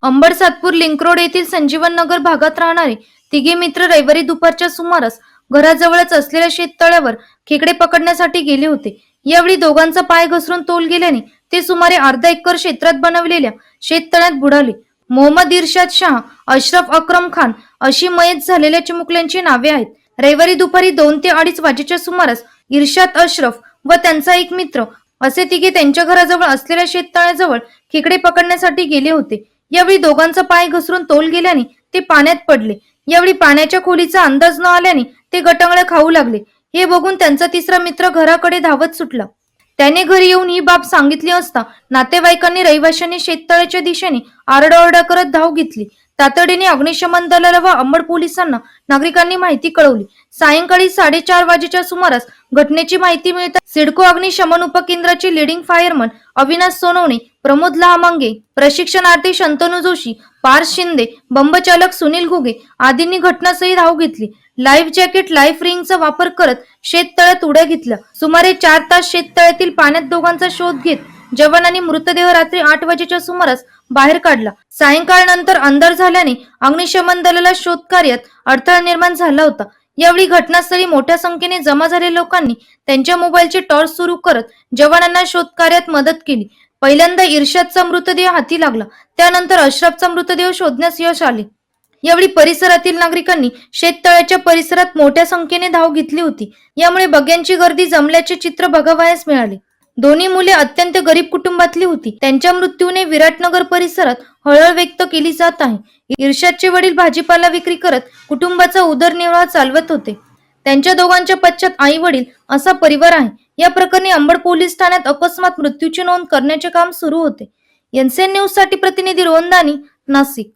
Ambad Satpur link road येथील संजीवन नगर भागात राहणारे तिघे मित्र रविवारी दुपारच्या सुमारास घराजवळच असलेल्या शेततळ्यावर खेकडे पकडण्यासाठी गेले होते. यावेळी दोघांचा पाय घसरून तोल गेल्याने ते सुमारे अर्धा एकर क्षेत्रात बनवलेल्या शेततळ्यात बुडाले. मोहम्मद इर्शाद शाह, अशरफ अक्रम खान अशी मयत झालेल्या चिमुकल्यांची नावे आहेत. रविवारी दुपारी 2 ते 2:30 वाजेच्या सुमारास इर्शाद, अशरफ व त्यांचा एक मित्र असे तिघे त्यांच्या घराजवळ असलेल्या शेततळ्याजवळ खेकडे पकडण्यासाठी गेले होते. यावेळी दोघांचा पाय घसरून तोल गेल्याने ते पाण्यात पडले. यावेळी पाण्याच्या खोलीचा अंदाज न आल्याने ते गटांगळ्या खाऊ लागले. हे बघून त्यांचा तिसरा मित्र घराकडे धावत सुटला. त्याने घरी येऊन ही बाब सांगितली असता नातेवाईकांनी रहिवाशांनी शेततळ्याच्या दिशेने आरडाओरडा करत धाव घेतली. तातडीने अग्निशमन दलाला व अंबड पोलिसांना नागरिकांनी माहिती कळवली. सायंकाळी 4:30 वाजेच्या सुमारास घटनेची माहिती मिळताच सिडको अग्निशमन उपकेंद्राचे लीडिंग फायरमन अविनाश सोनवणे, प्रमोद लहामांगे, प्रशिक्षणार्थी शंतनू जोशी, पार्थ शिंदे, बंबचालक सुनील घुगे आदींनी घटनास्थळी धाव घेतली. लाईफ जॅकेट, लाईफ रिंगचा वापर करत शेततळ्यात उड्या घेतल्या. सुमारे 4 तास शेततळ्यातील पाण्यात दोघांचा शोध घेत जवानांनी मृतदेह रात्री 8 वाजेच्या सुमारास बाहेर काढला. सायंकाळनंतर अंधार झाल्याने अग्निशमन दलाला शोध कार्यात अडथळा निर्माण झाला होता. यावेळी घटनास्थळी मोठ्या संख्येने जमा झालेल्या लोकांनी त्यांच्या मोबाईलचे टॉर्च सुरू करत जवानांना शोध कार्यात मदत केली. पहिल्यांदा इर्शादचा मृतदेह हाती लागला, त्यानंतर अशरफचा मृतदेह शोधण्यास यश आले. यावेळी परिसरातील नागरिकांनी शेततळ्याच्या परिसरात मोठ्या संख्येने धाव घेतली होती. यामुळे बघ्यांची गर्दी जमल्याचे चित्र बघावयास मिळाले. दोन्ही मुले अत्यंत गरीब कुटुंबातली होती. त्यांच्या मृत्यूने विराटनगर परिसरात हळहळ व्यक्त केली जात आहे. इर्शादचे वडील भाजीपाला विक्री करत कुटुंबाचा उदरनिर्वाह चालवत होते. त्यांच्या दोघांच्या पश्चात आई वडील असा परिवार आहे. या प्रकरणी अंबड पोलीस ठाण्यात अकस्मात मृत्यूची नोंद करण्याचे काम सुरू होते. एनसीएन न्यूज साठी प्रतिनिधी रोहन दानी, नाशिक.